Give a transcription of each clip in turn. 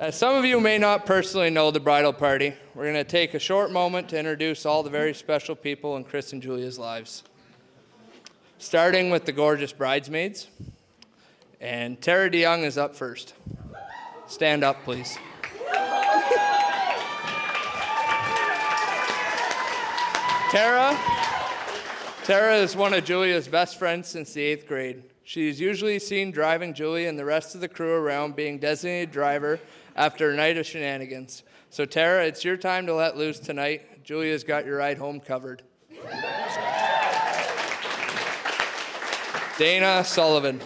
As some of you may not personally know the bridal party, we're going to take a short moment to introduce all the very special people in Chris and Julia's lives. Starting with the gorgeous bridesmaids. And Tara DeYoung is up first. Stand up, please. Tara is one of Julia's best friends since the 8th grade. She's usually seen driving Julia and the rest of the crew around being designated driver after a night of shenanigans. So Tara, it's your time to let loose tonight. Julia's got your ride home covered. Dana Sullivan.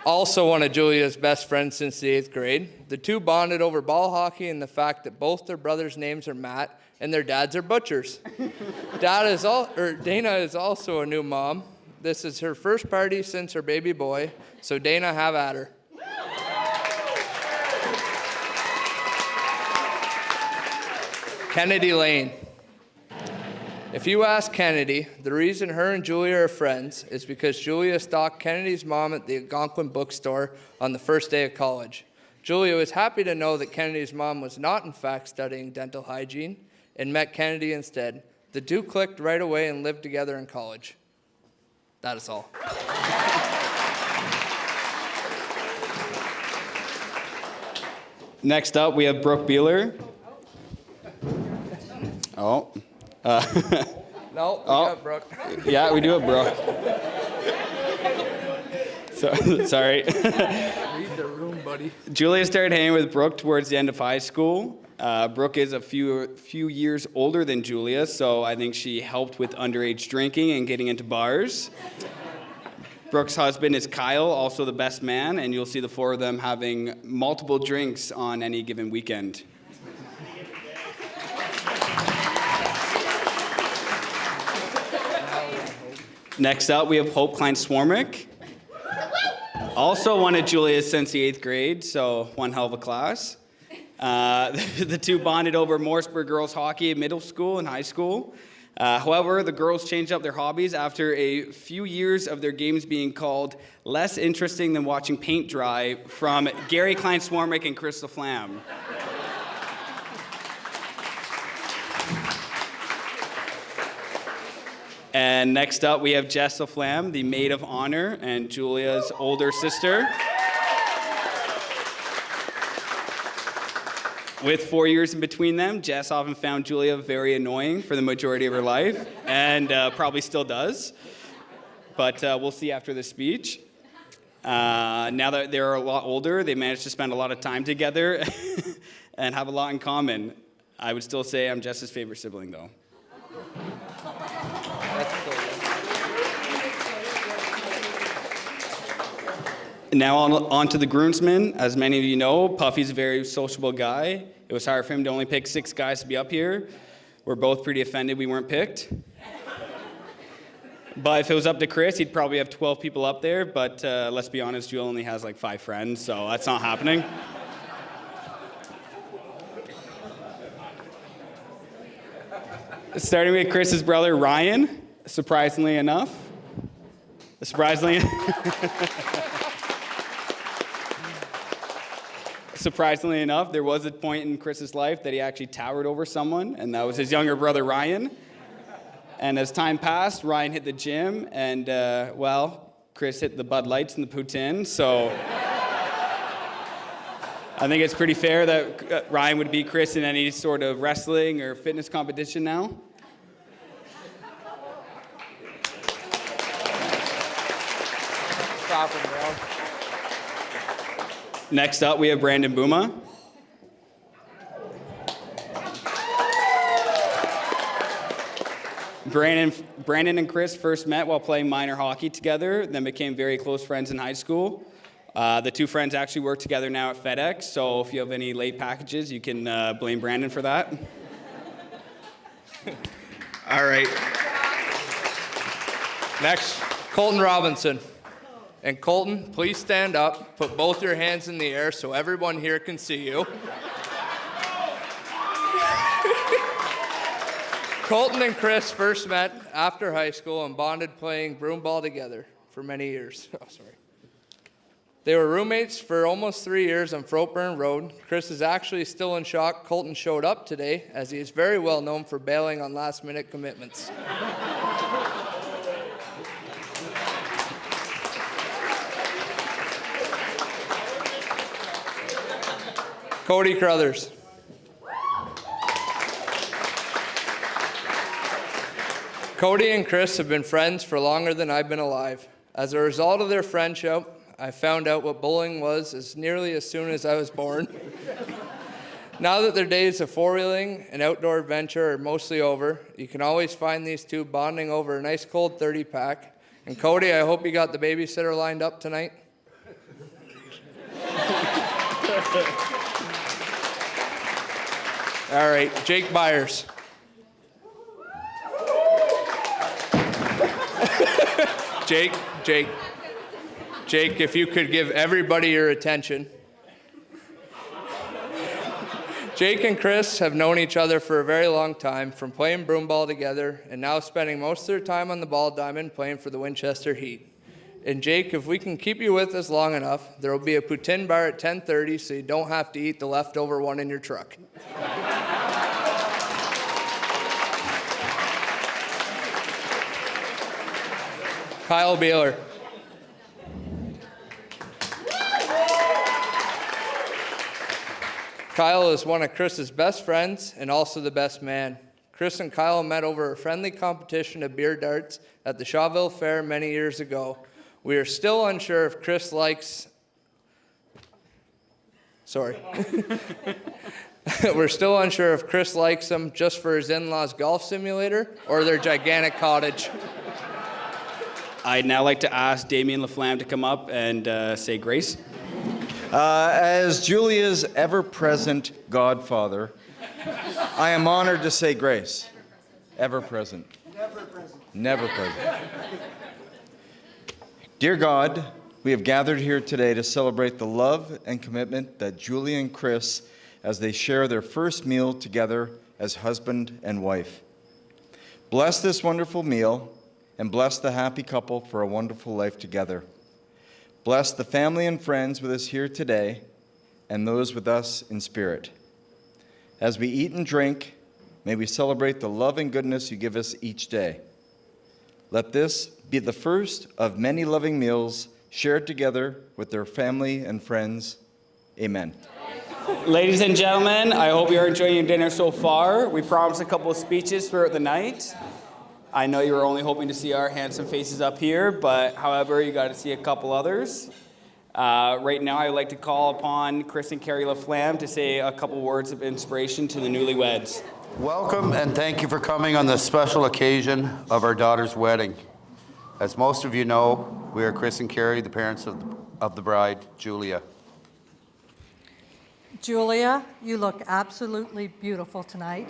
Also one of Julia's best friends since the 8th grade. The two bonded over ball hockey and the fact that both their brothers' names are Matt and their dads are butchers. Dana is also a new mom. This is her first party since her baby boy, so Dana, have at her. Kennedy Lane. If you ask Kennedy, the reason her and Julia are friends is because Julia stalked Kennedy's mom at the Algonquin bookstore on the first day of college. Julia was happy to know that Kennedy's mom was not in fact studying dental hygiene and met Kennedy instead. The two clicked right away and lived together in college. That is all. Next up, we have Brooke Beeler. Oh. No, we got Brooke. Yeah, we do have Brooke. Sorry. Read the room, buddy. Julia started hanging with Brooke towards the end of high school. Brooke is a few years older than Julia, so I think she helped with underage drinking and getting into bars. Brooke's husband is Kyle, also the best man, and you'll see the four of them having multiple drinks on any given weekend. Next up, we have Hope Klein-Swarmick. Also one of Julia's since the 8th grade, so one hell of a class. The two bonded over Morrisburg girls hockey in middle school and high school. However, the girls changed up their hobbies after a few years of their games being called less interesting than watching paint dry from Gary Klein-Swarmick and Chris LaFlamme. And next up, we have Jess LaFlamme, the maid of honor and Julia's older sister. With 4 years in between them, Jess often found Julia very annoying for the majority of her life, and probably still does. But we'll see after the speech. Now that they're a lot older, they managed to spend a lot of time together and have a lot in common. I would still say I'm Jess's favorite sibling, though. Now on to the groomsmen. As many of you know, Puffy's a very sociable guy. It was hard for him to only pick 6 guys to be up here. We're both pretty offended we weren't picked. But if it was up to Chris, he'd probably have 12 people up there. But let's be honest, Joel only has like 5 friends, so that's not happening. Starting with Chris's brother, Ryan, surprisingly enough. Surprisingly enough, there was a point in Chris's life that he actually towered over someone, and that was his younger brother, Ryan. And as time passed, Ryan hit the gym, and, Chris hit the Bud Lights and the poutine, so I think it's pretty fair that Ryan would beat Chris in any sort of wrestling or fitness competition now. Stop him, bro. Next up, we have Brandon Booma. Brandon and Chris first met while playing minor hockey together, then became very close friends in high school. The two friends actually work together now at FedEx, so if you have any late packages, you can blame Brandon for that. All right. Next, Colton Robinson. And Colton, please stand up, put both your hands in the air so everyone here can see you. Colton and Chris first met after high school and bonded playing broomball together for many years. Oh, sorry. They were roommates for almost 3 years on Frontburn Road. Chris is actually still in shock Colton showed up today, as he is very well known for bailing on last-minute commitments. Cody Crothers. Cody and Chris have been friends for longer than I've been alive. As a result of their friendship, I found out what bowling was as nearly as soon as I was born. Now that their days of four-wheeling and outdoor adventure are mostly over, you can always find these two bonding over a nice cold 30-pack. And Cody, I hope you got the babysitter lined up tonight. All right, Jake Byers. Jake, if you could give everybody your attention. Jake and Chris have known each other for a very long time, from playing broomball together and now spending most of their time on the ball diamond playing for the Winchester Heat. And Jake, if we can keep you with us long enough, there will be a poutine bar at 10:30 so you don't have to eat the leftover one in your truck. Kyle Baylor. Kyle is one of Chris's best friends and also the best man. Chris and Kyle met over a friendly competition of beer darts at the Shawville Fair many years ago. We are still unsure if Chris likes... We're still unsure if Chris likes them just for his in-laws' golf simulator or their gigantic cottage. I'd now like to ask Damien Laflamme to come up and say grace. As Julia's ever-present godfather, I am honored to say grace. Ever-present. Never present. Never present. Dear God, we have gathered here today to celebrate the love and commitment that Julia and Chris, as they share their first meal together as husband and wife. Bless this wonderful meal and bless the happy couple for a wonderful life together. Bless the family and friends with us here today and those with us in spirit. As we eat and drink, may we celebrate the love and goodness you give us each day. Let this be the first of many loving meals shared together with their family and friends. Amen. Ladies and gentlemen, I hope you're enjoying your dinner so far. We promised a couple of speeches throughout the night. I know you were only hoping to see our handsome faces up here, but however, you got to see a couple others. Right now, I'd like to call upon Chris and Carrie Laflamme to say a couple words of inspiration to the newlyweds. Welcome and thank you for coming on this special occasion of our daughter's wedding. As most of you know, we are Chris and Carrie, the parents of the bride, Julia. Julia, you look absolutely beautiful tonight.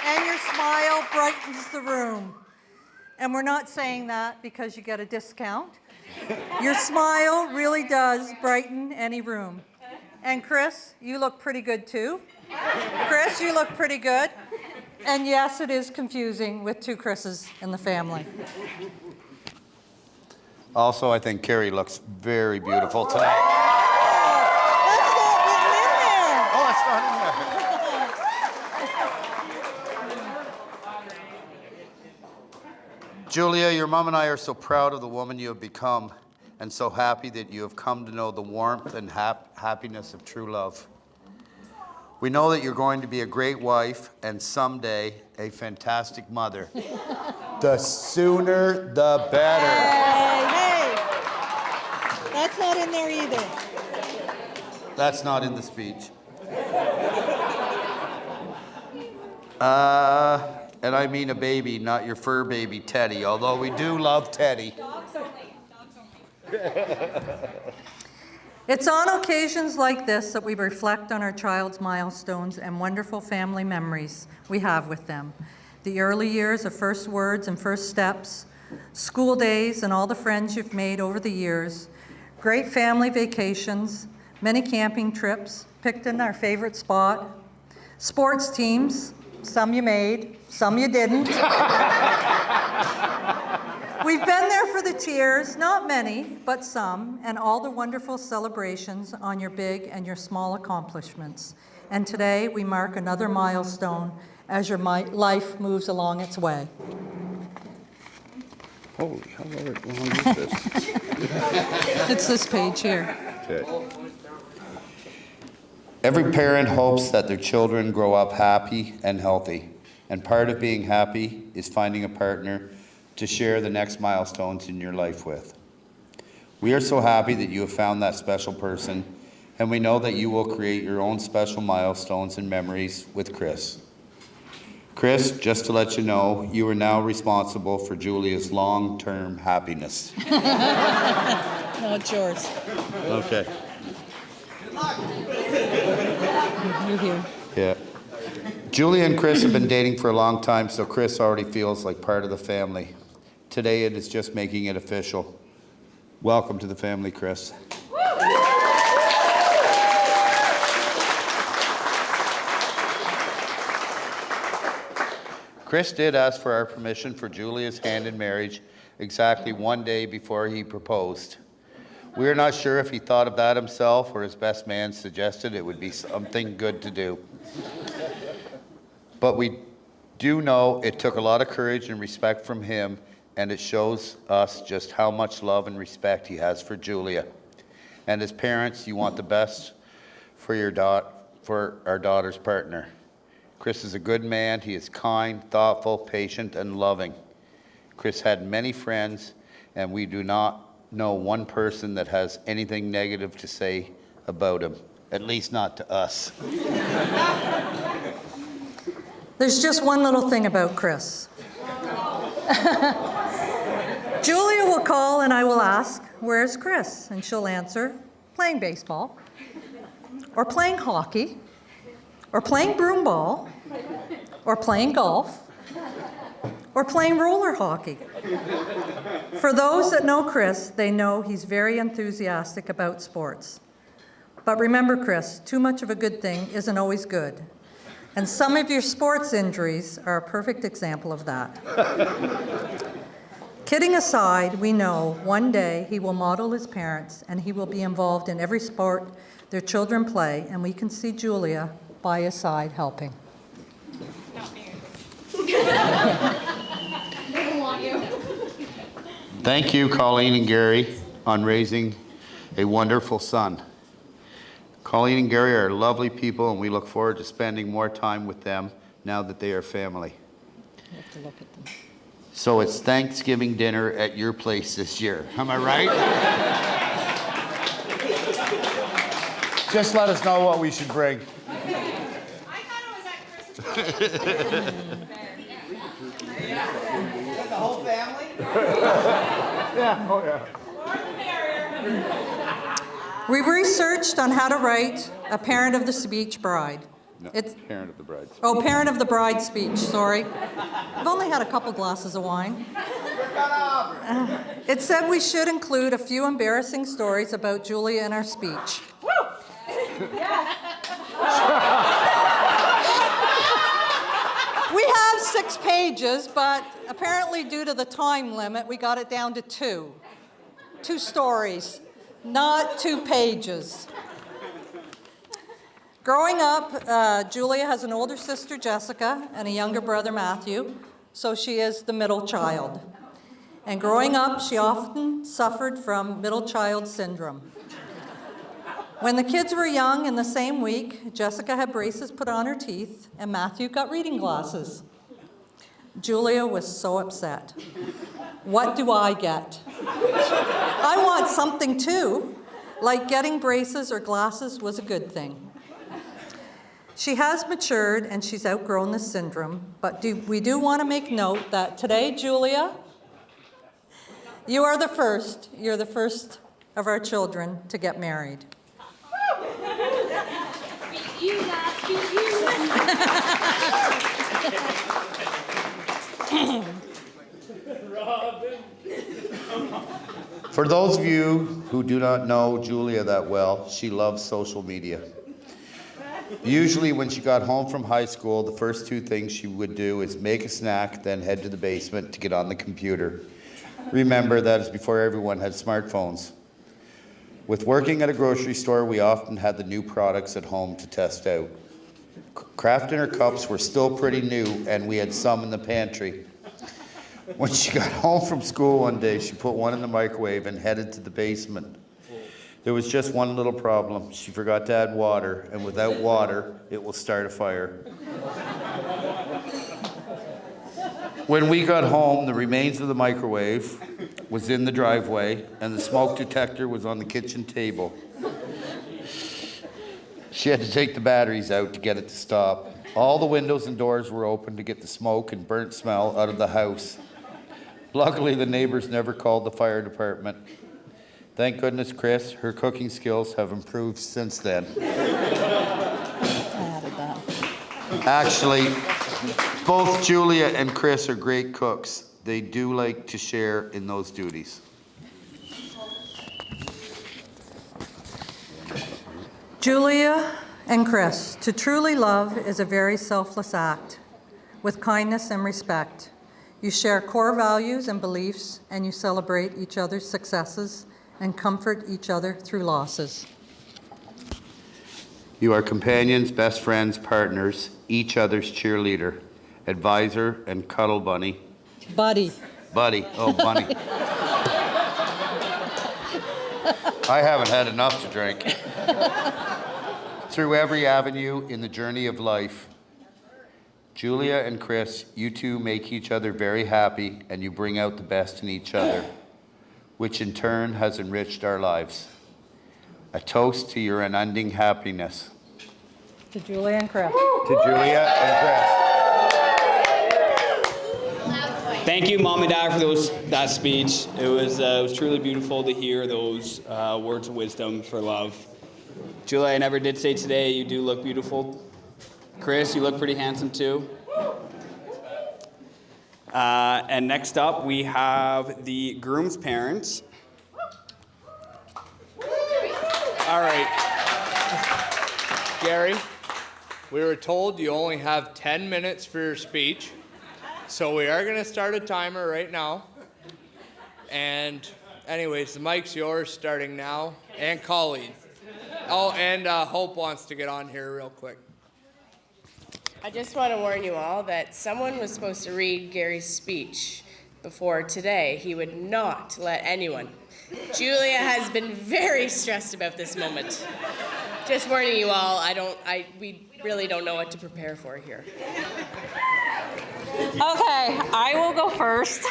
And your smile brightens the room. And we're not saying that because you get a discount. Your smile really does brighten any room. And Chris, you look pretty good too. Chris, you look pretty good. And yes, it is confusing with two Chris's in the family. Also, I think Carrie looks very beautiful tonight. That's not written in there. Oh, that's not in there. Julia, your mom and I are so proud of the woman you have become and so happy that you have come to know the warmth and happiness of true love. We know that you're going to be a great wife and someday a fantastic mother. The sooner, the better. Hey, that's not in there either. That's not in the speech. And I mean a baby, not your fur baby, Teddy, although we do love Teddy. Dogs only. It's on occasions like this that we reflect on our child's milestones and wonderful family memories we have with them. The early years of first words and first steps, school days and all the friends you've made over the years, great family vacations, many camping trips, picked in our favorite spot, sports teams, some you made, some you didn't. We've been there for the tears, not many, but some, and all the wonderful celebrations on your big and your small accomplishments. And today we mark another milestone as your life moves along its way. Holy, how long is this? It's this page here. Okay. Every parent hopes that their children grow up happy and healthy. And part of being happy is finding a partner to share the next milestones in your life with. We are so happy that you have found that special person, and we know that you will create your own special milestones and memories with Chris. Chris, just to let you know, you are now responsible for Julia's long-term happiness. No, it's yours. Okay. You're here. Yeah. Julia and Chris have been dating for a long time, so Chris already feels like part of the family. Today it is just making it official. Welcome to the family, Chris. Chris did ask for our permission for Julia's hand in marriage exactly one day before he proposed. We are not sure if he thought of that himself or his best man suggested it would be something good to do. But we do know it took a lot of courage and respect from him, and it shows us just how much love and respect he has for Julia. And as parents, you want the best for our daughter's partner. Chris is a good man. He is kind, thoughtful, patient, and loving. Chris had many friends, and we do not know one person that has anything negative to say about him, at least not to us. There's just one little thing about Chris. Julia will call and I will ask, "Where's Chris?" And she'll answer, "Playing baseball, or playing hockey, or playing broom ball, or playing golf, or playing roller hockey." For those that know Chris, they know he's very enthusiastic about sports. But remember, Chris, too much of a good thing isn't always good. And some of your sports injuries are a perfect example of that. Kidding aside, we know one day he will model his parents and he will be involved in every sport their children play, and we can see Julia by his side helping. Not me. I don't want you. Thank you, Colleen and Gary, on raising a wonderful son. Colleen and Gary are lovely people, and we look forward to spending more time with them now that they are family. You have to look at them. So it's Thanksgiving dinner at your place this year. Am I right? Just let us know what we should bring. I thought it was at Christmas. The whole family? Yeah, oh yeah. More the merrier. We researched on how to write a parent of the speech bride. No, It's parent of the bride. Oh, parent of the bride speech, sorry. I've only had a couple glasses of wine. It said we should include a few embarrassing stories about Julia in our speech. We have 6 pages, but apparently due to the time limit, we got it down to 2. 2 stories, not 2 pages. Growing up, Julia has an older sister, Jessica, and a younger brother, Matthew, so she is the middle child. And growing up, she often suffered from middle child syndrome. When the kids were young, in the same week, Jessica had braces put on her teeth, and Matthew got reading glasses. Julia was so upset. What do I get? I want something too. Like getting braces or glasses was a good thing. She has matured and she's outgrown the syndrome, but we do want to make note that today, Julia, you are the first. You're the first of our children to get married. Beat you, not beat you. For those of you who do not know Julia that well, she loves social media. Usually when she got home from high school, the first 2 things she would do is make a snack, then head to the basement to get on the computer. Remember, that is before everyone had smartphones. With working at a grocery store, we often had the new products at home to test out. Craft dinner cups were still pretty new, and we had some in the pantry. When she got home from school one day, she put one in the microwave and headed to the basement. There was just one little problem. She forgot to add water, and without water, it will start a fire. When we got home, the remains of the microwave was in the driveway, and the smoke detector was on the kitchen table. She had to take the batteries out to get it to stop. All the windows and doors were open to get the smoke and burnt smell out of the house. Luckily, the neighbors never called the fire department. Thank goodness, Chris, her cooking skills have improved since then. Actually, both Julia and Chris are great cooks. They do like to share in those duties. Julia and Chris, to truly love is a very selfless act with kindness and respect. You share core values and beliefs, and you celebrate each other's successes and comfort each other through losses. You are companions, best friends, partners, each other's cheerleader, advisor, and cuddle bunny. Buddy. Buddy, oh, bunny. I haven't had enough to drink. Through every avenue in the journey of life, Julia and Chris, you two make each other very happy, and you bring out the best in each other, which in turn has enriched our lives. A toast to your unending happiness. To Julia and Chris. To Julia and Chris. Thank you, Mom and Dad, for that speech. It was truly beautiful to hear those words of wisdom for love. Julia, I never did say today, you do look beautiful. Chris, you look pretty handsome too. And next up, we have the groom's parents. All right. Gary, we were told you only have 10 minutes for your speech. So we are going to start a timer right now. And anyways, the mic's yours starting now. And Colleen. Oh, and Hope wants to get on here real quick. I just want to warn you all that someone was supposed to read Gary's speech before today. He would not let anyone. Julia has been very stressed about this moment. Just warning you all, we really don't know what to prepare for here. Okay, I will go first.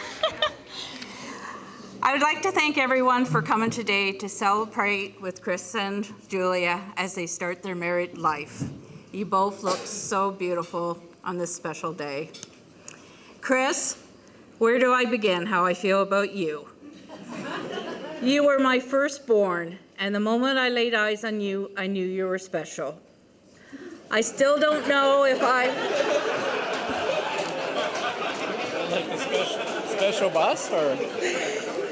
I would like to thank everyone for coming today to celebrate with Chris and Julia as they start their married life. You both look so beautiful on this special day. Chris, where do I begin how I feel about you? You were my firstborn, and the moment I laid eyes on you, I knew you were special. I still don't know if Like the special bus, or?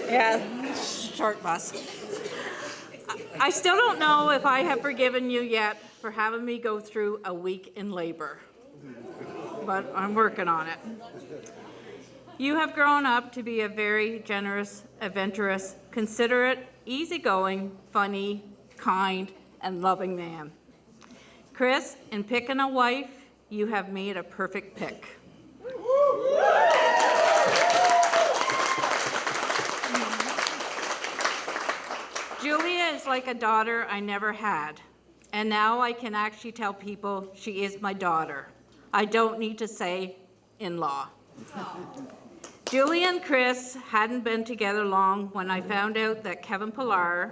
Yeah, short bus. I still don't know if I have forgiven you yet for having me go through a week in labor, but I'm working on it. You have grown up to be a very generous, adventurous, considerate, easygoing, funny, kind, and loving man. Chris, in picking a wife, you have made a perfect pick. Julia is like a daughter I never had, and now I can actually tell people she is my daughter. I don't need to say in-law. Julia and Chris hadn't been together long when I found out that Kevin Pillar,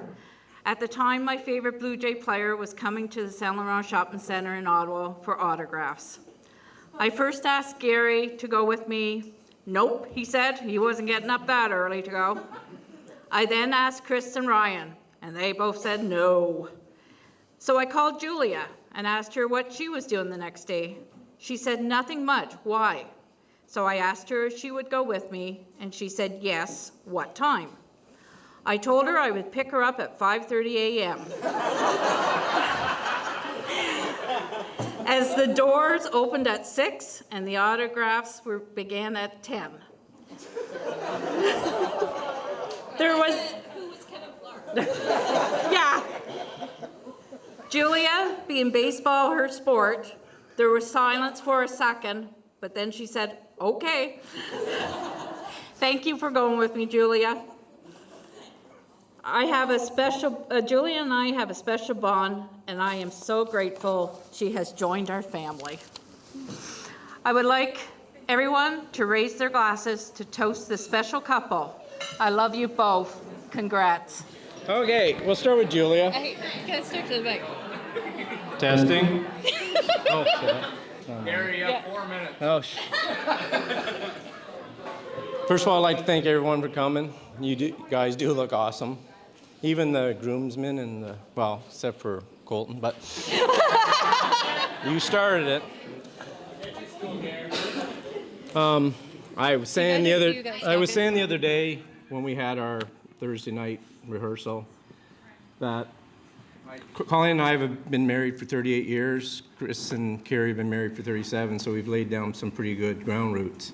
at the time my favorite Blue Jay player, was coming to the Saint Laurent Shopping Centre in Ottawa for autographs. I first asked Gary to go with me. Nope, he said. He wasn't getting up that early to go. I then asked Chris and Ryan, and they both said no. So I called Julia and asked her what she was doing the next day. She said nothing much. Why? So I asked her if she would go with me, and she said yes. What time? I told her I would pick her up at 5:30 a.m. As the doors opened at 6 and the autographs began at 10. There was. Yeah. Julia, being baseball her sport, there was silence for a second, but then she said, okay. Thank you for going with me, Julia. Julia and I have a special bond, and I am so grateful she has joined our family. I would like everyone to raise their glasses to toast this special couple. I love you both. Congrats. Okay, we'll start with Julia. Hey, can I start to the mic? Testing. Oh, shit. Gary, you have 4 minutes. Oh, First of all, I'd like to thank everyone for coming. You guys do look awesome. Even the groomsmen and well, except for Colton, but you started it. I was saying the other day when we had our Thursday night rehearsal that Colleen and I have been married for 38 years. Chris and Carrie have been married for 37, so we've laid down some pretty good ground roots.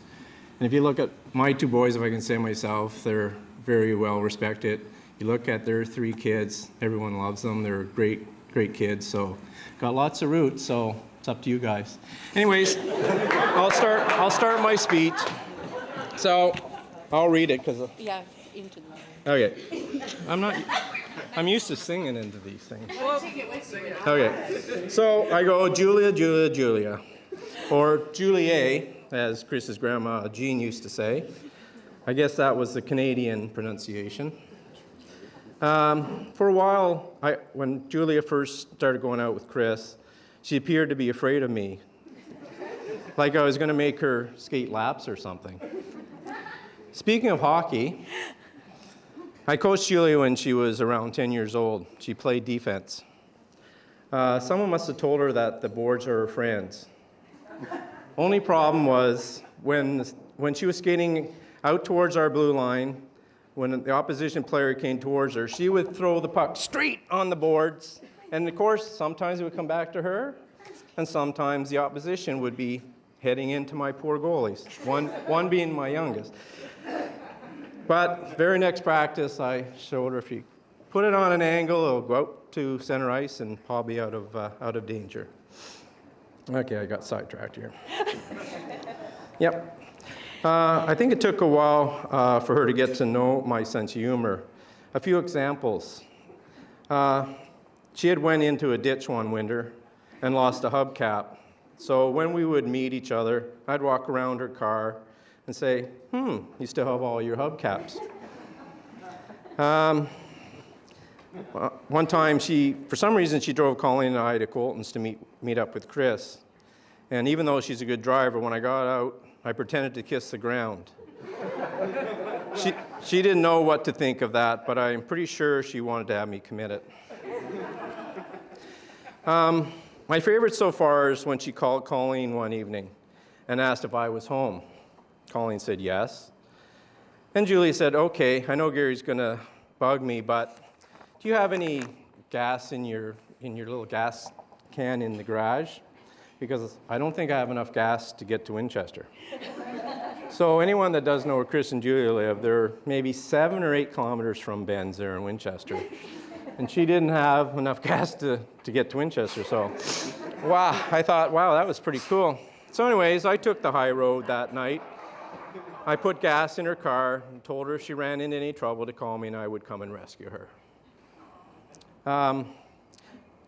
And if you look at my two boys, if I can say myself, they're very well respected. You look at their 3 kids, everyone loves them. They're great kids, so got lots of roots, so it's up to you guys. Anyways, I'll start my speech. So I'll read it because Yeah, into the mic. okay. I'm used to singing into these things. Okay. So I go Julia, Julia, Julia, or Julie, as Chris's grandma Jean used to say. I guess that was the Canadian pronunciation. For a while, when Julia first started going out with Chris, she appeared to be afraid of me, like I was going to make her skate laps or something. Speaking of hockey, I coached Julia when she was around 10 years old. She played defense. Someone must have told her that the boards are her friends. Only problem was when she was skating out towards our blue line, when the opposition player came towards her, she would throw the puck straight on the boards. And of course, sometimes it would come back to her, and sometimes the opposition would be heading into my poor goalies, one being my youngest. But very next practice, I showed her if you put it on an angle, it'll go out to center ice and probably out of danger. Okay, I got sidetracked here. Yep. I think it took a while for her to get to know my sense of humor. A few examples. She had went into a ditch one winter and lost a hubcap. So when we would meet each other, I'd walk around her car and say, you still have all your hubcaps. One time, for some reason, she drove Colleen and I to Colton's to meet up with Chris. And even though she's a good driver, when I got out, I pretended to kiss the ground. She didn't know what to think of that, but I'm pretty sure she wanted to have me commit it. My favorite so far is when she called Colleen one evening and asked if I was home. Colleen said yes. And Julie said, okay, I know Gary's going to bug me, but do you have any gas in your little gas can in the garage? Because I don't think I have enough gas to get to Winchester. So anyone that does know where Chris and Julia live, they're maybe 7 or 8 kilometers from Ben's there in Winchester. And she didn't have enough gas to get to Winchester, so wow, I thought, wow, that was pretty cool. So anyways, I took the high road that night. I put gas in her car and told her if she ran into any trouble to call me and I would come and rescue her.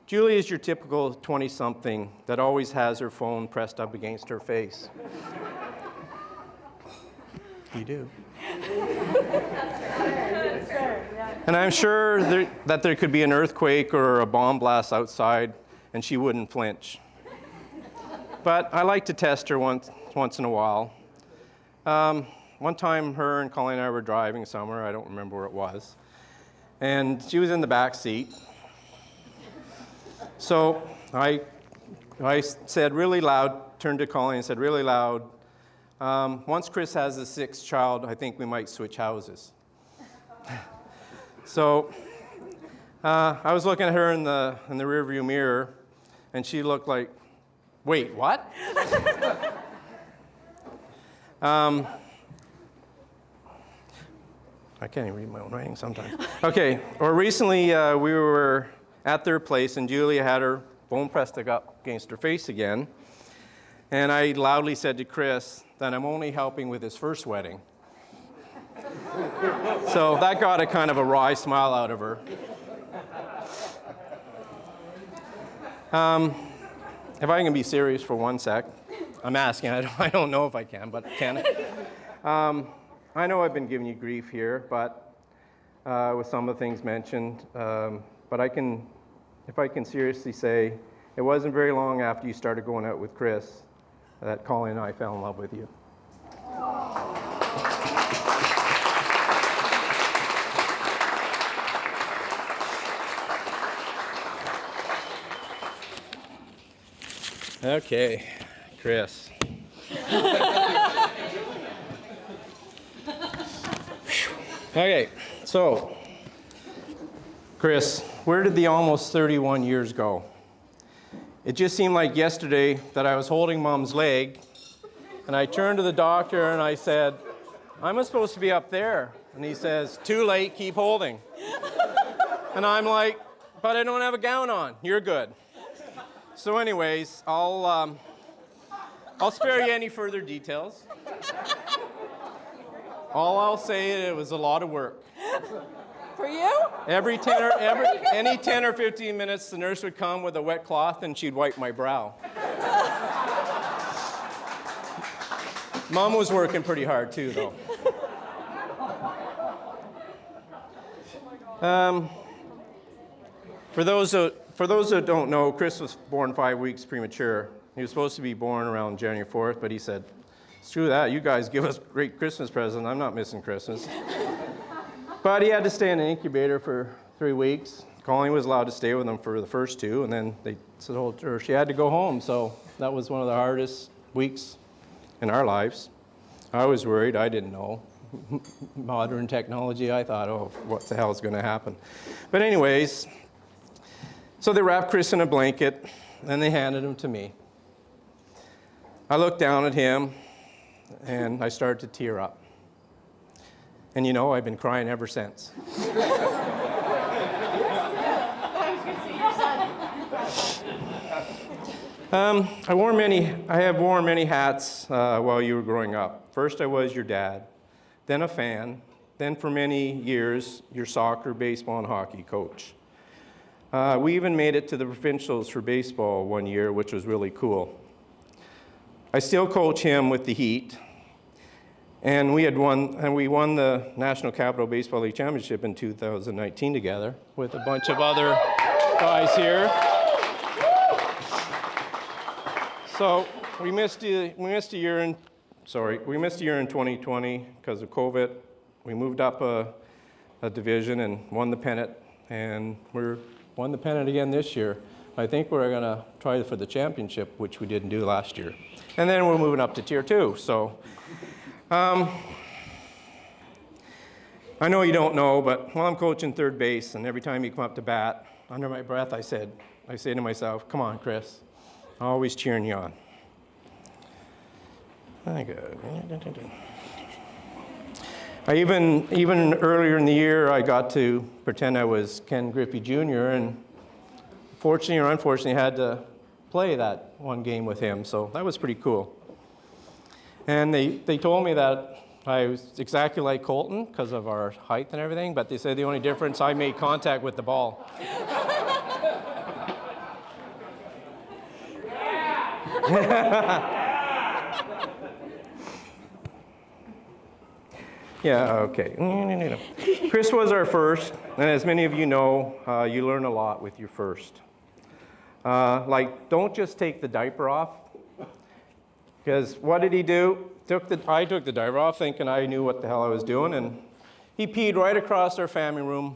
Julie is your typical 20-something that always has her phone pressed up against her face. You do. And I'm sure that there could be an earthquake or a bomb blast outside and she wouldn't flinch. But I like to test her once in a while. One time, her and Colleen and I were driving somewhere. I don't remember where it was. And she was in the back seat. So I said really loud, turned to Colleen and said really loud, once Chris has a 6th child, I think we might switch houses. So I was looking at her in the rearview mirror, and she looked like, wait, what? I can't even read my own writing sometimes. Okay, or recently we were at their place and Julia had her bone pressed up against her face again. And I loudly said to Chris that I'm only helping with his first wedding. So that got a kind of a wry smile out of her. If I can be serious for one sec, I'm asking, I don't know if I can, but can I? I know I've been giving you grief here, but with some of the things mentioned, but if I can seriously say, it wasn't very long after you started going out with Chris that Colleen and I fell in love with you. Okay, Chris. Okay, so, Chris, where did the almost 31 years go? It just seemed like yesterday that I was holding Mom's leg, and I turned to the doctor and I said, I'm supposed to be up there. And he says, too late, keep holding. And I'm like, but I don't have a gown on. You're good. So anyways, I'll spare you any further details. All I'll say, it was a lot of work. For you? Any 10 or 15 minutes, the nurse would come with a wet cloth and she'd wipe my brow. Mom was working pretty hard too, though. For those that don't know, Chris was born 5 weeks premature. He was supposed to be born around January 4th, but he said, screw that, you guys give us great Christmas presents. I'm not missing Christmas. But he had to stay in an incubator for 3 weeks. Colleen was allowed to stay with him for the first 2, and then they told her she had to go home. So that was one of the hardest weeks in our lives. I was worried. I didn't know. Modern technology, I thought, oh, what the hell is going to happen? But anyways, so they wrapped Chris in a blanket, and they handed him to me. I looked down at him, and I started to tear up. And you know, I've been crying ever since. I have worn many hats while you were growing up. First, I was your dad, then a fan, then for many years, your soccer, baseball, and hockey coach. We even made it to the provincials for baseball one year, which was really cool. I still coach him with the Heat. And we won the National Capital Baseball League Championship in 2019 together with a bunch of other guys here. So we missed a year in 2020 because of COVID. We moved up a division and won the pennant, and we won the pennant again this year. I think we're going to try for the championship, which we didn't do last year. And then we're moving up to Tier 2. So. I know you don't know, but while I'm coaching third base, and every time you come up to bat, under my breath, I say to myself, come on, Chris, always cheering you on. I even earlier in the year, I got to pretend I was Ken Griffey Jr., and fortunately or unfortunately, had to play that one game with him, so that was pretty cool. And they told me that I was exactly like Colton because of our height and everything, but they said the only difference, I made contact with the ball. Yeah, okay. Chris was our first, and as many of you know, you learn a lot with your first. Like, don't just take the diaper off. Because what did he do? I took the diaper off thinking I knew what the hell I was doing, and he peed right across our family room,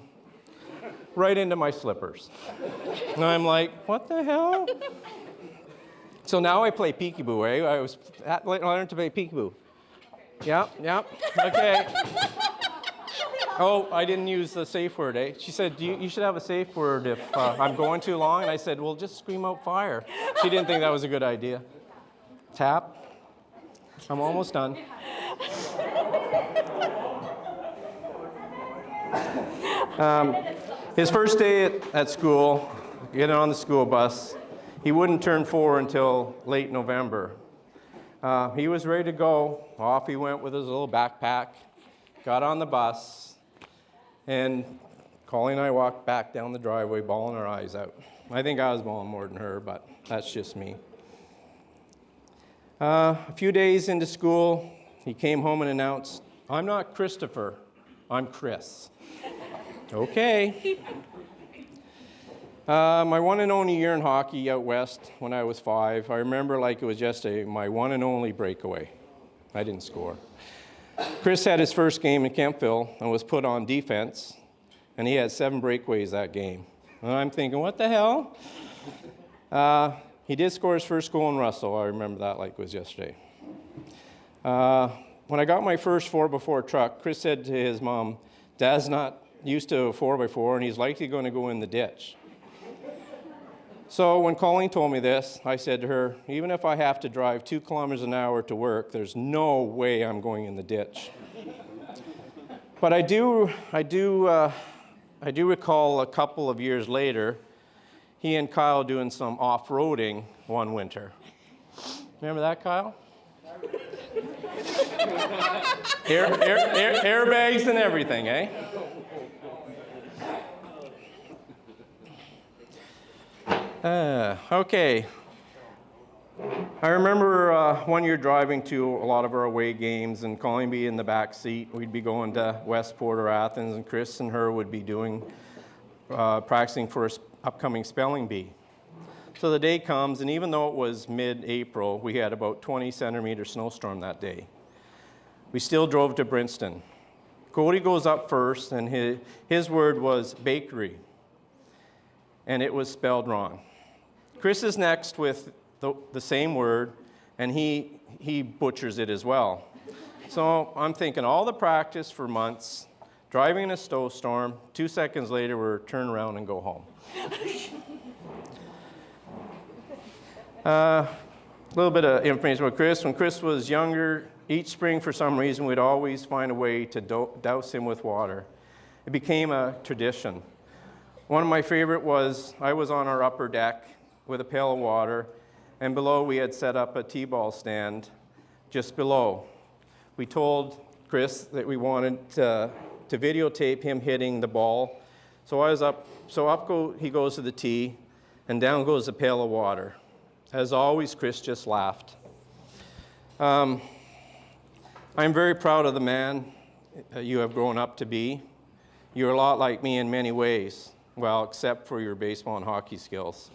right into my slippers. And I'm like, what the hell? So now I play peekaboo, eh? I learned to play peekaboo. Yep, okay. Oh, I didn't use the safe word, eh? She said, you should have a safe word if I'm going too long. And I said, well, just scream out fire. She didn't think that was a good idea. Tap. I'm almost done. His first day at school, getting on the school bus, he wouldn't turn 4 until late November. He was ready to go. Off he went with his little backpack, got on the bus, and Colleen and I walked back down the driveway, bawling our eyes out. I think I was bawling more than her, but that's just me. A few days into school, he came home and announced, "I'm not Christopher, I'm Chris." Okay. My one and only year in hockey out west when I was 5, I remember like it was yesterday, my one and only breakaway. I didn't score. Chris had his first game in Kempville and was put on defense, and he had 7 breakaways that game. And I'm thinking, what the hell? He did score his first goal in Russell. I remember that like it was yesterday. When I got my first 4x4 truck, Chris said to his mom, "Dad's not used to a 4x4, and he's likely going to go in the ditch." So when Colleen told me this, I said to her, "Even if I have to drive 2 kilometers an hour to work, there's no way I'm going in the ditch." But I do recall a couple of years later, he and Kyle doing some off-roading one winter. Remember that, Kyle? Airbags and everything, eh? Okay. I remember one year driving to a lot of our away games and Colleen be in the back seat. We'd be going to Westport or Athens, and Chris and her would be practicing for an upcoming spelling bee. So the day comes, and even though it was mid-April, we had about 20-centimeter snowstorm that day. We still drove to Princeton. Cody goes up first, and his word was bakery, and it was spelled wrong. Chris is next with the same word, and he butchers it as well. So I'm thinking all the practice for months, driving in a snowstorm, 2 seconds later we're turn around and go home. A little bit of information about Chris. When Chris was younger, each spring for some reason we'd always find a way to douse him with water. It became a tradition. One of my favorite was I was on our upper deck with a pail of water, and below we had set up a t-ball stand just below. We told Chris that we wanted to videotape him hitting the ball. So he goes to the tee, and down goes a pail of water. As always, Chris just laughed. I'm very proud of the man you have grown up to be. You're a lot like me in many ways, well, except for your baseball and hockey skills.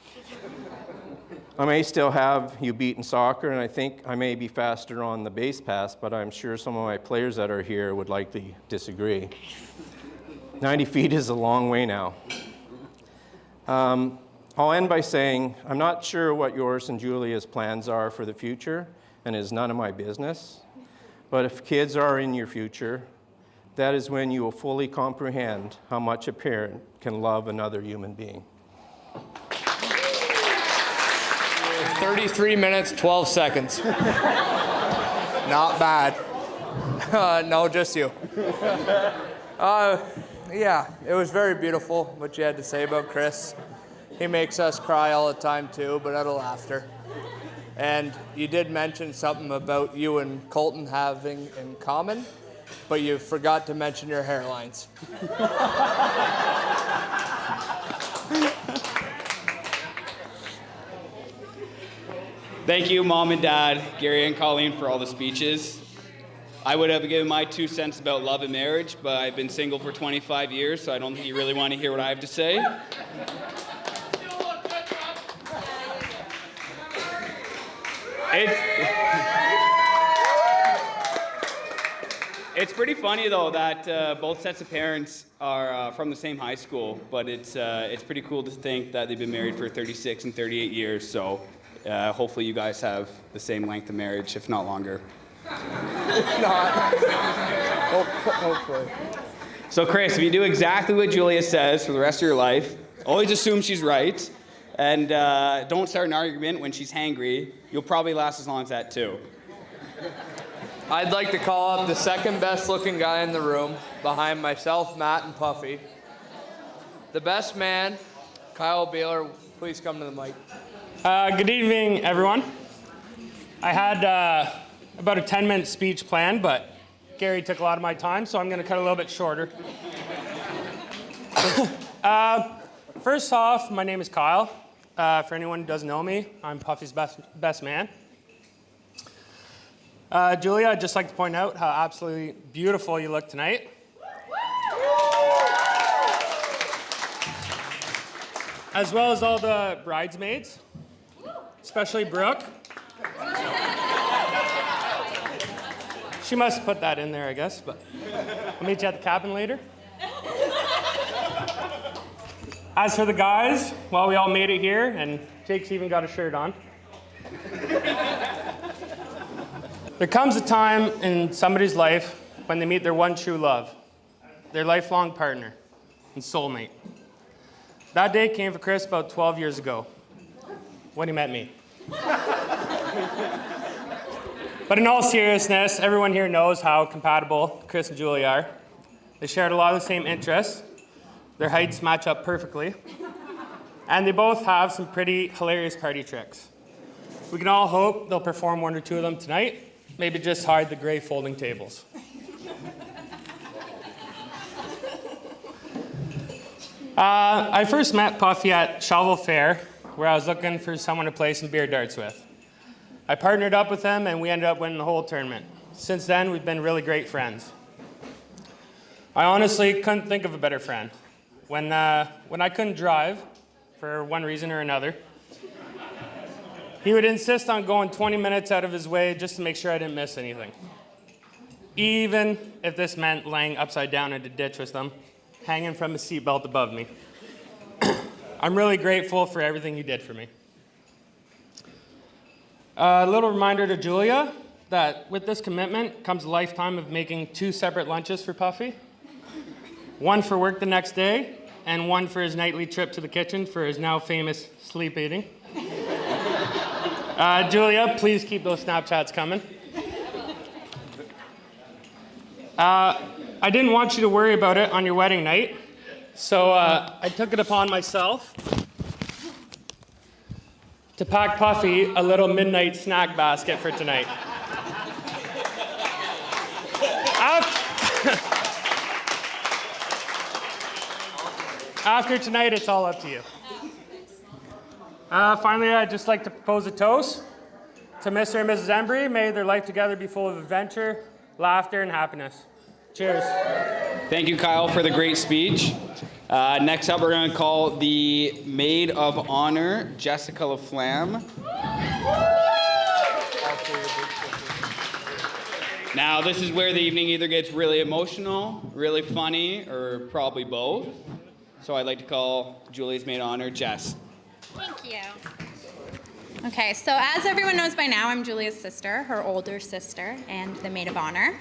I may still have you beat in soccer, and I think I may be faster on the base pass, but I'm sure some of my players that are here would likely disagree. 90 feet is a long way now. I'll end by saying I'm not sure what yours and Julia's plans are for the future, and it's none of my business. But if kids are in your future, that is when you will fully comprehend how much a parent can love another human being. 33 minutes, 12 seconds. Not bad. No, just you. Yeah, it was very beautiful what you had to say about Chris. He makes us cry all the time too, but out of laughter. And you did mention something about you and Colton having in common, but you forgot to mention your hairlines. Thank you, Mom and Dad, Gary and Colleen, for all the speeches. I would have given my 2 cents about love and marriage, but I've been single for 25 years, so I don't think you really want to hear what I have to say. It's pretty funny, though, that both sets of parents are from the same high school, but it's pretty cool to think that they've been married for 36 and 38 years, so hopefully you guys have the same length of marriage, if not longer. Hopefully. So, Chris, if you do exactly what Julia says for the rest of your life, always assume she's right, and don't start an argument when she's hangry, you'll probably last as long as that, too. I'd like to call up the second best looking guy in the room, behind myself, Matt, and Puffy. The best man, Kyle Baylor, please come to the mic. Good evening, everyone. I had about a 10-minute speech planned, but Gary took a lot of my time, so I'm going to cut a little bit shorter. First off, my name is Kyle. For anyone who doesn't know me, I'm Puffy's best man. Julia, I'd just like to point out how absolutely beautiful you look tonight. As well as all the bridesmaids, especially Brooke. She must put that in there, I guess, but I'll meet you at the cabin later. As for the guys, well, we all made it here, and Jake's even got a shirt on. There comes a time in somebody's life when they meet their one true love, their lifelong partner and soulmate. That day came for Chris about 12 years ago, when he met me. But in all seriousness, everyone here knows how compatible Chris and Julie are. They shared a lot of the same interests. Their heights match up perfectly. And they both have some pretty hilarious party tricks. We can all hope they'll perform one or two of them tonight. Maybe just hide the gray folding tables. I first met Puffy at Shovel Fair, where I was looking for someone to play some beer darts with. I partnered up with him, and we ended up winning the whole tournament. Since then, we've been really great friends. I honestly couldn't think of a better friend. When I couldn't drive, for one reason or another, he would insist on going 20 minutes out of his way just to make sure I didn't miss anything. Even if this meant laying upside down in a ditch with them, hanging from a seatbelt above me. I'm really grateful for everything he did for me. A little reminder to Julia that with this commitment comes a lifetime of making 2 separate lunches for Puffy. One for work the next day, and one for his nightly trip to the kitchen for his now famous sleep eating. Julia, please keep those Snapchats coming. I didn't want you to worry about it on your wedding night, so I took it upon myself to pack Puffy a little midnight snack basket for tonight. After tonight, it's all up to you. Finally, I'd just like to propose a toast to Mr. and Mrs. Embry. May their life together be full of adventure, laughter, and happiness. Cheers. Thank you, Kyle, for the great speech. Next up, we're going to call the Maid of Honor, Jessica LaFlamme. Now, this is where the evening either gets really emotional, really funny, or probably both. So I'd like to call Julie's Maid of Honor, Jess. Thank you. Okay, so as everyone knows by now, I'm Julia's sister, her older sister, and the Maid of Honor,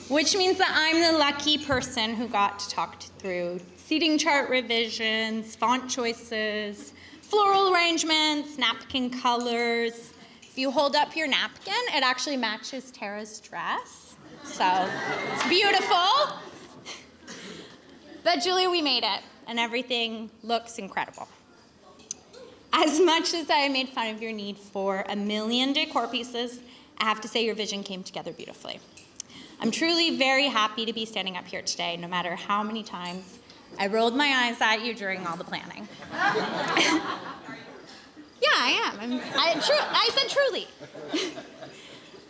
which means that I'm the lucky person who got to talk through seating chart revisions, font choices, floral arrangements, napkin colors. If you hold up your napkin, it actually matches Tara's dress, so it's beautiful. But Julia, we made it, and everything looks incredible. As much as I made fun of your need for a million decor pieces, I have to say your vision came together beautifully. I'm truly very happy to be standing up here today, no matter how many times I rolled my eyes at you during all the planning. Yeah, I am. I said truly.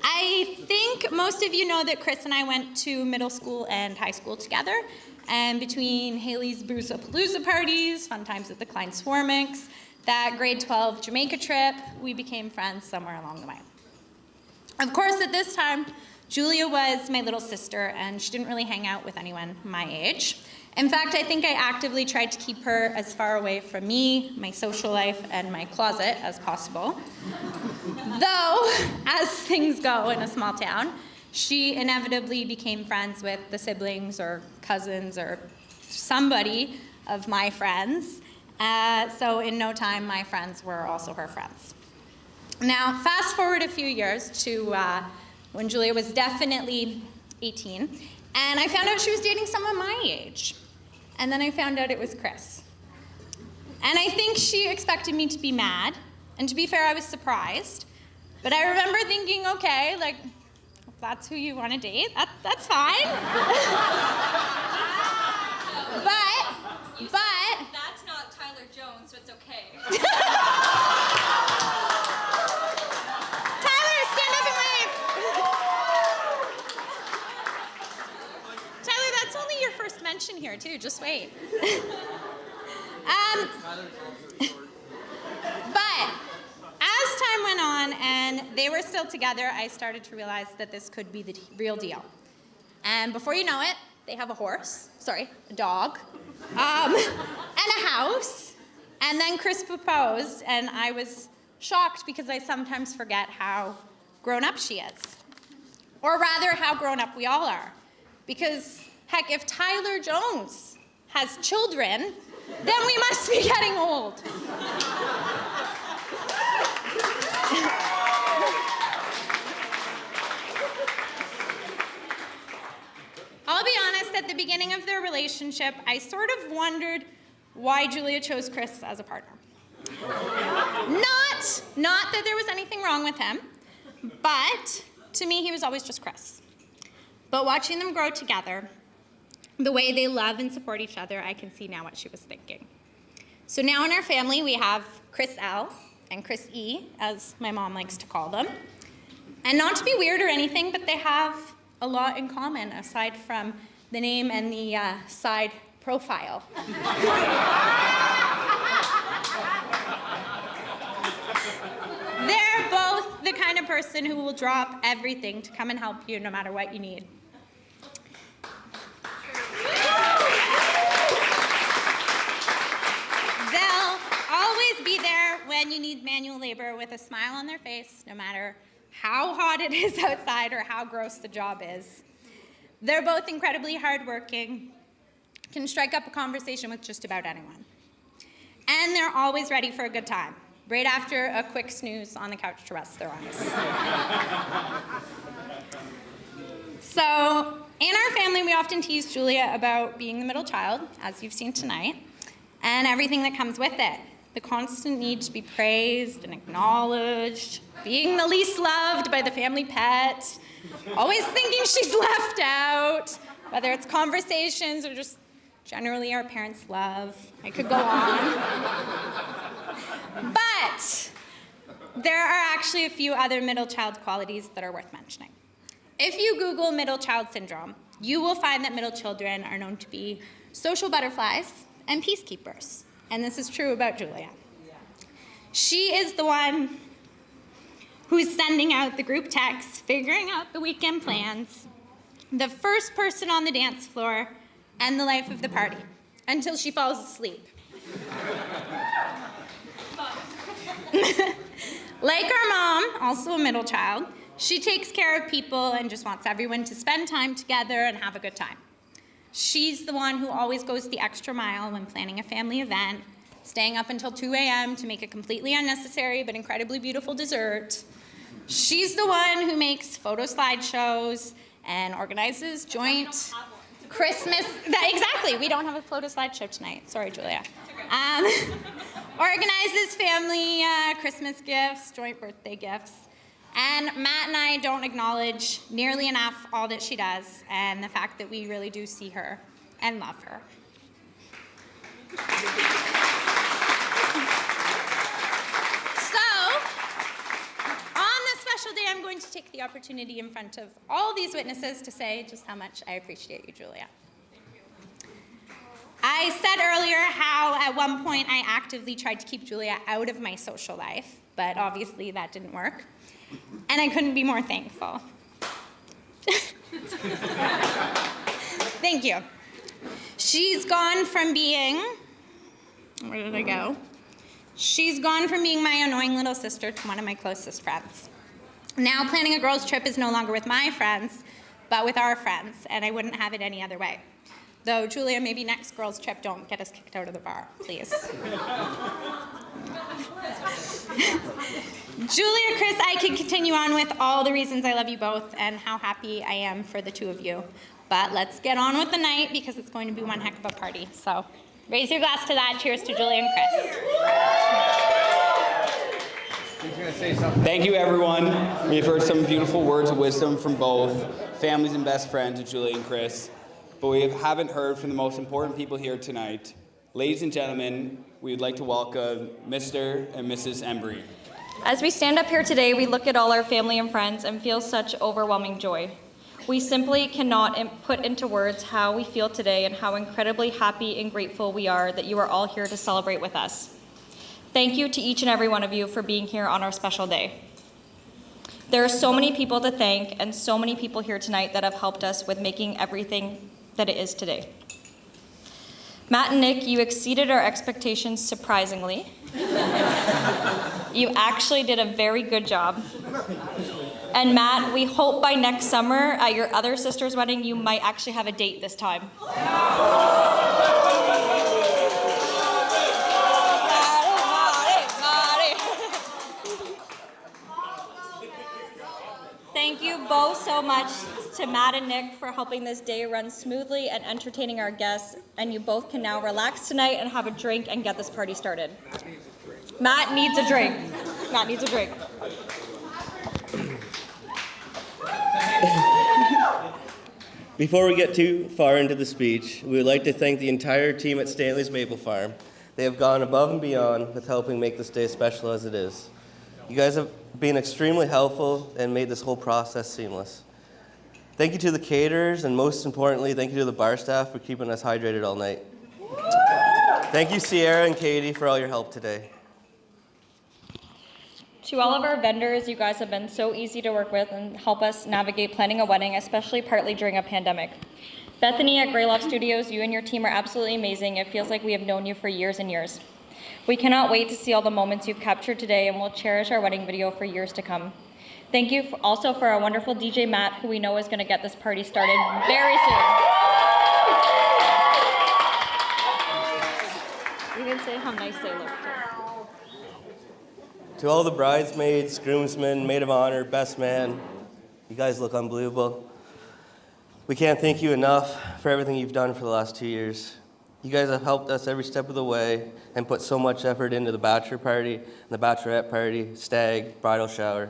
I think most of you know that Chris and I went to middle school and high school together, and between Haley's Boozapalooza parties, fun times at the Klein Swarmix, that grade 12 Jamaica trip, we became friends somewhere along the way. Of course, at this time, Julia was my little sister, and she didn't really hang out with anyone my age. In fact, I think I actively tried to keep her as far away from me, my social life, and my closet as possible. Though, as things go in a small town, she inevitably became friends with the siblings or cousins or somebody of my friends. So in no time, my friends were also her friends. Now, fast forward a few years to when Julia was definitely 18, and I found out she was dating someone my age. And then I found out it was Chris. And I think she expected me to be mad. And to be fair, I was surprised. But I remember thinking, okay, like, if that's who you want to date, that's fine. but That's not Tyler Jones, so it's okay. Tyler, stand up and wave. Tyler, that's only your first mention here, too. Just wait. But as time went on and they were still together, I started to realize that this could be the real deal. And before you know it, they have a dog, and a house. And then Chris proposed, and I was shocked because I sometimes forget how grown up she is. Or rather, how grown up we all are. Because, heck, if Tyler Jones has children, then we must be getting old. I'll be honest, at the beginning of their relationship, I sort of wondered why Julia chose Chris as a partner. Not that there was anything wrong with him, but to me, he was always just Chris. But watching them grow together, the way they love and support each other, I can see now what she was thinking. So now in our family, we have Chris L and Chris E, as my mom likes to call them. And not to be weird or anything, but they have a lot in common aside from the name and the side profile. They're both the kind of person who will drop everything to come and help you no matter what you need. They'll always be there when you need manual labor with a smile on their face, no matter how hot it is outside or how gross the job is. They're both incredibly hardworking, can strike up a conversation with just about anyone. And they're always ready for a good time, right after a quick snooze on the couch to rest their eyes. So, in our family, we often tease Julia about being the middle child, as you've seen tonight, and everything that comes with it. The constant need to be praised and acknowledged, being the least loved by the family pet, always thinking she's left out, whether it's conversations or just generally our parents' love. I could go on. But there are actually a few other middle child qualities that are worth mentioning. If you Google middle child syndrome, you will find that middle children are known to be social butterflies and peacekeepers. And this is true about Julia. She is the one who's sending out the group texts, figuring out the weekend plans, the first person on the dance floor, and the life of the party, until she falls asleep. Like our mom, also a middle child, she takes care of people and just wants everyone to spend time together and have a good time. She's the one who always goes the extra mile when planning a family event, staying up until 2 a.m. to make a completely unnecessary but incredibly beautiful dessert. She's the one who makes photo slideshows and organizes joint Christmas. Exactly, we don't have a photo slideshow tonight. Sorry, Julia. Organizes family Christmas gifts, joint birthday gifts. And Matt and I don't acknowledge nearly enough all that she does and the fact that we really do see her and love her. So, on this special day, I'm going to take the opportunity in front of all these witnesses to say just how much I appreciate you, Julia. I said earlier how at one point I actively tried to keep Julia out of my social life, but obviously that didn't work. And I couldn't be more thankful. Thank you. She's gone from being, where did I go? She's gone from being my annoying little sister to one of my closest friends. Now planning a girls' trip is no longer with my friends, but with our friends, and I wouldn't have it any other way. Though, Julia, maybe next girls' trip don't get us kicked out of the bar, please. Julia, Chris, I can continue on with all the reasons I love you both and how happy I am for the two of you. But let's get on with the night because it's going to be one heck of a party. So, Raise your glass to that. Cheers to Julie and Chris. He's going to say something. Thank you, everyone. We've heard some beautiful words of wisdom from both families and best friends of Julie and Chris, but we haven't heard from the most important people here tonight. Ladies and gentlemen, we would like to welcome Mr. and Mrs. Embry. As we stand up here today, we look at all our family and friends and feel such overwhelming joy. We simply cannot put into words how we feel today and how incredibly happy and grateful we are that you are all here to celebrate with us. Thank you to each and every one of you for being here on our special day. There are so many people to thank and so many people here tonight that have helped us with making everything that it is today. Matt and Nick, you exceeded our expectations surprisingly. You actually did a very good job. And Matt, we hope by next summer at your other sister's wedding, you might actually have a date this time. Thank you both so much to Matt and Nick for helping this day run smoothly and entertaining our guests. And you both can now relax tonight and have a drink and get this party started. Matt needs a drink. Matt needs a drink. Before we get too far into the speech, we would like to thank the entire team at Stanley's Maple Farm. They have gone above and beyond with helping make this day special as it is. You guys have been extremely helpful and made this whole process seamless. Thank you to the caterers, and most importantly, thank you to the bar staff for keeping us hydrated all night. Thank you, Sierra and Katie, for all your help today. To all of our vendors, you guys have been so easy to work with and help us navigate planning a wedding, especially partly during a pandemic. Bethany at Greylock Studios, you and your team are absolutely amazing. It feels like we have known you for years and years. We cannot wait to see all the moments you've captured today, and we'll cherish our wedding video for years to come. Thank you also for our wonderful DJ Matt, who we know is going to get this party started very soon. You can say how nice they look. To all the bridesmaids, groomsmen, maid of honor, best man, you guys look unbelievable. We can't thank you enough for everything you've done for the last 2 years. You guys have helped us every step of the way and put so much effort into the bachelor party, and the bachelorette party, stag, bridal shower.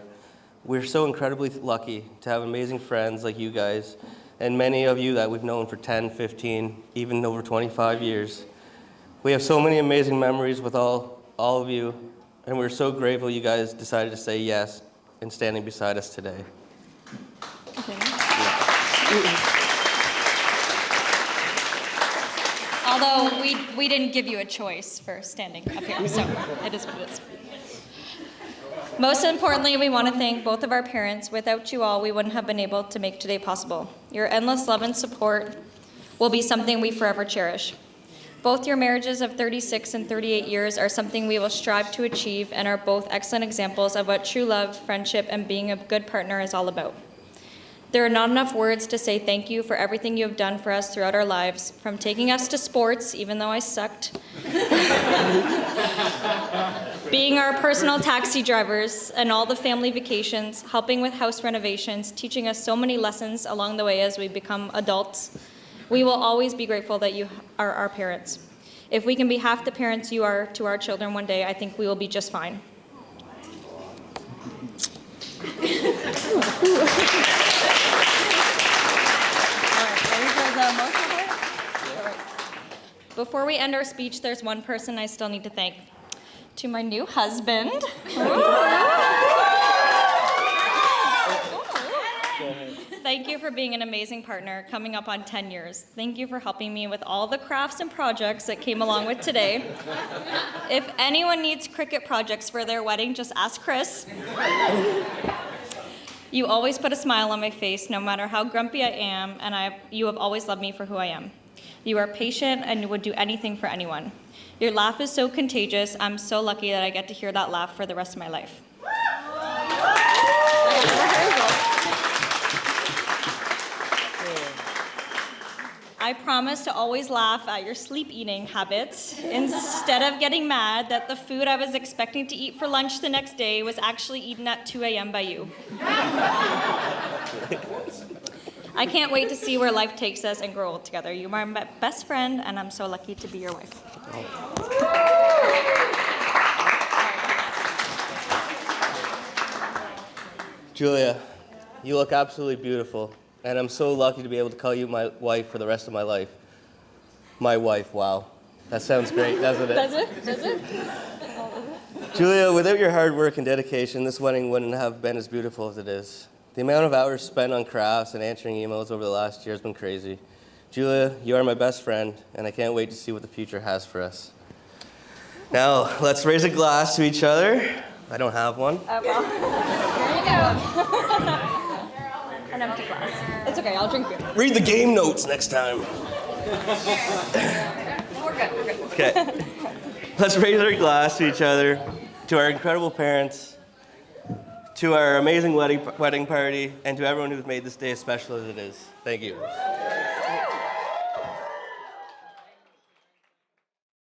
We're so incredibly lucky to have amazing friends like you guys, and many of you that we've known for 10, 15, even over 25 years. We have so many amazing memories with all of you, and we're so grateful you guys decided to say yes and standing beside us today. Although we didn't give you a choice for standing up here, so it is what it is. Most importantly, we want to thank both of our parents. Without you all, we wouldn't have been able to make today possible. Your endless love and support will be something we forever cherish. Both your marriages of 36 and 38 years are something we will strive to achieve and are both excellent examples of what true love, friendship, and being a good partner is all about. There are not enough words to say thank you for everything you have done for us throughout our lives, from taking us to sports, even though I sucked, being our personal taxi drivers and all the family vacations, helping with house renovations, teaching us so many lessons along the way as we become adults. We will always be grateful that you are our parents. If we can be half the parents you are to our children one day, I think we will be just fine. Before we end our speech, there's one person I still need to thank. To my new husband. Thank you for being an amazing partner, coming up on 10 years. Thank you for helping me with all the crafts and projects that came along with today. If anyone needs Cricut projects for their wedding, just ask Chris. You always put a smile on my face, no matter how grumpy I am, and you have always loved me for who I am. You are patient and would do anything for anyone. Your laugh is so contagious. I'm so lucky that I get to hear that laugh for the rest of my life. I promise to always laugh at your sleep eating habits instead of getting mad that the food I was expecting to eat for lunch the next day was actually eaten at 2 a.m. by you. I can't wait to see where life takes us and grow old together. You are my best friend, and I'm so lucky to be your wife. Julia, you look absolutely beautiful, and I'm so lucky to be able to call you my wife for the rest of my life. My wife, wow. That sounds great, doesn't it? Does it? Does it? Julia, without your hard work and dedication, this wedding wouldn't have been as beautiful as it is. The amount of hours spent on crafts and answering emails over the last year has been crazy. Julia, you are my best friend, and I can't wait to see what the future has for us. Now, let's raise a glass to each other. I don't have one. Well, here you go. An empty glass. It's okay, I'll drink beer. Read the game notes next time. We're good, we're good. Okay. Let's raise our glass to each other, to our incredible parents, to our amazing wedding party, and to everyone who's made this day as special as it is. Thank you.